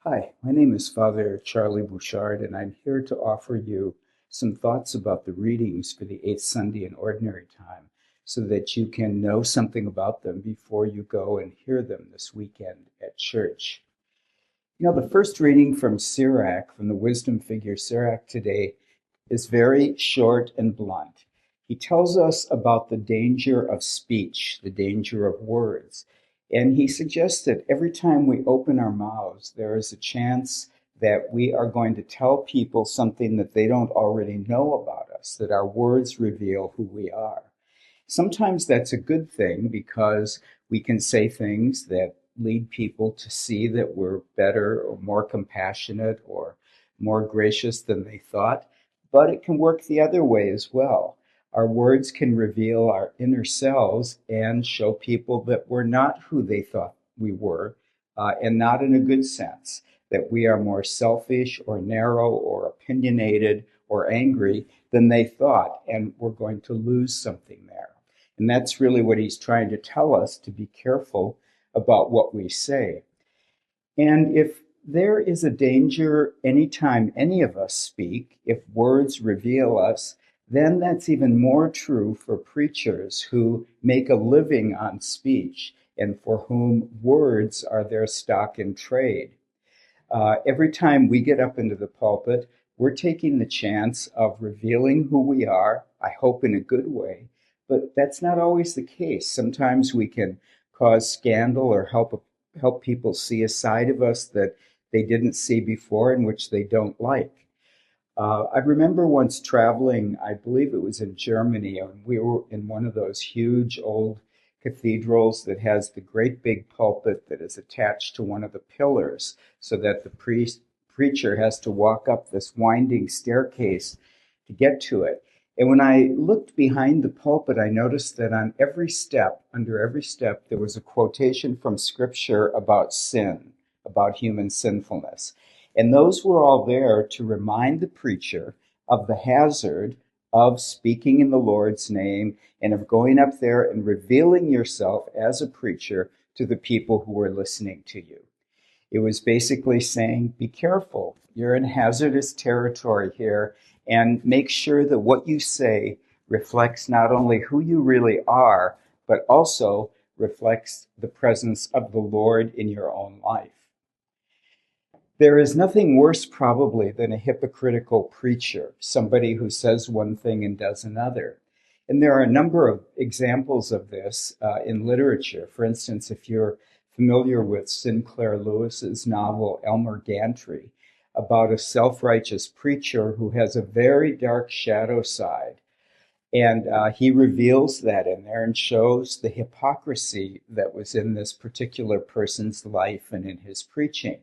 Hi, my name is Father Charlie Bouchard, and I'm here to offer you some thoughts about the readings for the eighth Sunday in Ordinary Time so that you can know something about them before you go and hear them this weekend at church. The first reading from Sirach, from the wisdom figure Sirach today, is very short and blunt. He tells us about the danger of speech, the danger of words. And he suggests that every time we open our mouths, there is a chance that we are going to tell people something that they don't already know about us, that our words reveal who we are. Sometimes that's a good thing because we can say things that lead people to see that we're better or more compassionate or more gracious than they thought. But it can work the other way as well. Our words can reveal our inner selves and show people that we're not who they thought we were, and not in a good sense, that we are more selfish or narrow or opinionated or angry than they thought, and we're going to lose something there. And that's really what he's trying to tell us, to be careful about what we say. And if there is a danger anytime any of us speak, if words reveal us, then that's even more true for preachers who make a living on speech and for whom words are their stock in trade. Every time we get up into the pulpit, we're taking the chance of revealing who we are, I hope in a good way, but that's not always the case. Sometimes we can cause scandal or help people see a side of us that they didn't see before and which they don't like. I remember once traveling, I believe it was in Germany, and we were in one of those huge old cathedrals that has the great big pulpit that is attached to one of the pillars so that the preacher has to walk up this winding staircase to get to it. And when I looked behind the pulpit, I noticed that on every step, under every step, there was a quotation from Scripture about sin, about human sinfulness. And those were all there to remind the preacher of the hazard of speaking in the Lord's name and of going up there and revealing yourself as a preacher to the people who were listening to you. It was basically saying, be careful. You're in hazardous territory here, and make sure that what you say reflects not only who you really are, but also reflects the presence of the Lord in your own life. There is nothing worse probably than a hypocritical preacher, somebody who says one thing and does another. And there are a number of examples of this in literature. For instance, if you're familiar with Sinclair Lewis's novel Elmer Gantry, about a self-righteous preacher who has a very dark shadow side. And he reveals that in there and shows the hypocrisy that was in this particular person's life and in his preaching.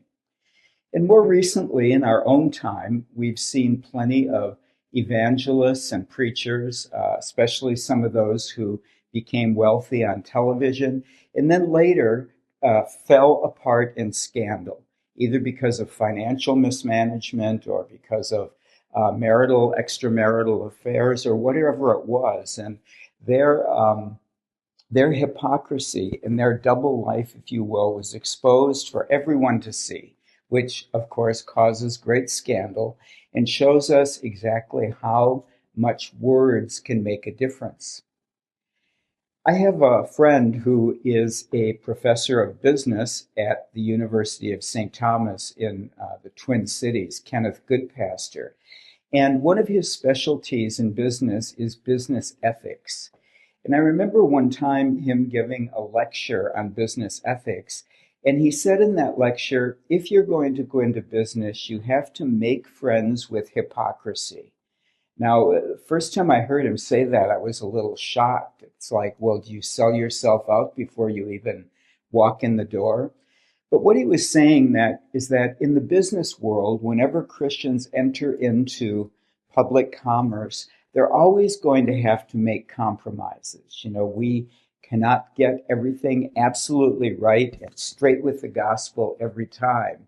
And more recently, in our own time, we've seen plenty of evangelists and preachers, especially some of those who became wealthy on television, and then later fell apart in scandal, either because of financial mismanagement or because of extramarital affairs, or whatever it was. And their hypocrisy and their double life, if you will, was exposed for everyone to see, which, of course, causes great scandal and shows us exactly how much words can make a difference. I have a friend who is a professor of business at the University of St. Thomas in the Twin Cities, Kenneth Goodpaster. And one of his specialties in business is business ethics. And I remember one time him giving a lecture on business ethics. And he said in that lecture, if you're going to go into business, you have to make friends with hypocrisy. Now, the first time I heard him say that, I was a little shocked. It's like, well, do you sell yourself out before you even walk in the door? But what he was saying is that in the business world, whenever Christians enter into public commerce, they're always going to have to make compromises. We cannot get everything absolutely right and straight with the gospel every time.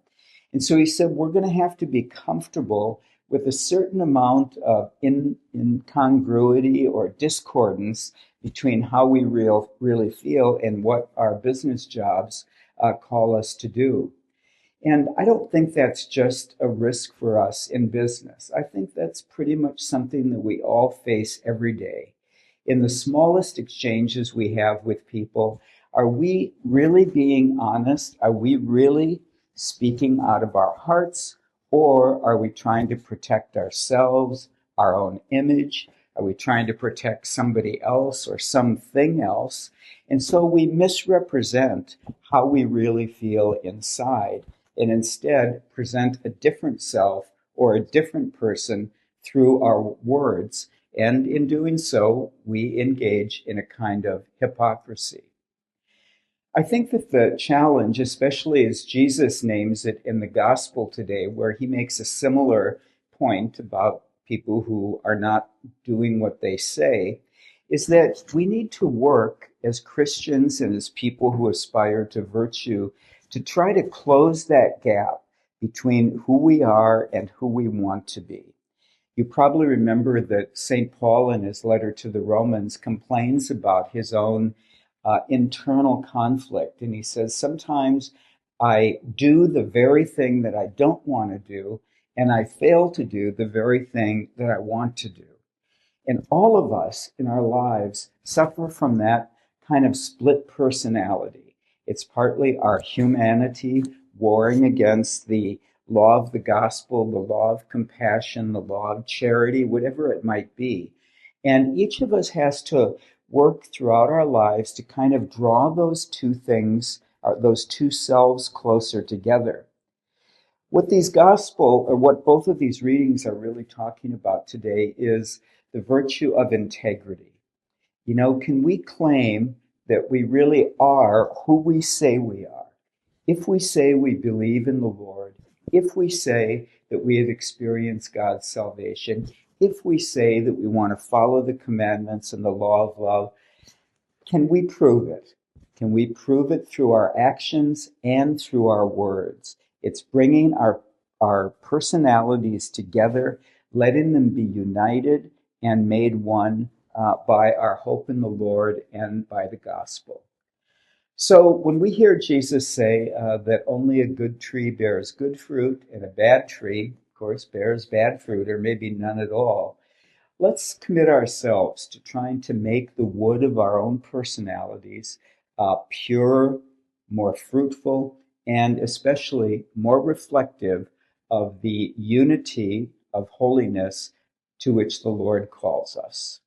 And so he said, we're going to have to be comfortable with a certain amount of incongruity or discordance between how we really feel and what our business jobs call us to do. And I don't think that's just a risk for us in business. I think that's pretty much something that we all face every day. In the smallest exchanges we have with people, are we really being honest? Are we really speaking out of our hearts? Or are we trying to protect ourselves, our own image? Are we trying to protect somebody else or something else? And so we misrepresent how we really feel inside and instead present a different self or a different person through our words. And in doing so, we engage in a kind of hypocrisy. I think that the challenge, especially as Jesus names it in the gospel today, where he makes a similar point about people who are not doing what they say, is that we need to work as Christians and as people who aspire to virtue to try to close that gap between who we are and who we want to be. You probably remember that St. Paul, in his letter to the Romans, complains about his own internal conflict. And he says, sometimes I do the very thing that I don't want to do, and I fail to do the very thing that I want to do. And all of us in our lives suffer from that kind of split personality. It's partly our humanity warring against the law of the gospel, the law of compassion, the law of charity, whatever it might be. And each of us has to work throughout our lives to kind of draw those two things, those two selves closer together. What these gospel, or what both of these readings are really talking about today, is the virtue of integrity. You know, can we claim that we really are who we say we are? If we say we believe in the Lord, if we say that we have experienced God's salvation, if we say that we want to follow the commandments and the law of love, can we prove it? Can we prove it through our actions and through our words? It's bringing our personalities together, letting them be united and made one by our hope in the Lord and by the gospel. So when we hear Jesus say that only a good tree bears good fruit and a bad tree, of course, bears bad fruit or maybe none at all, let's commit ourselves to trying to make the wood of our own personalities pure, more fruitful, and especially more reflective of the unity of holiness to which the Lord calls us.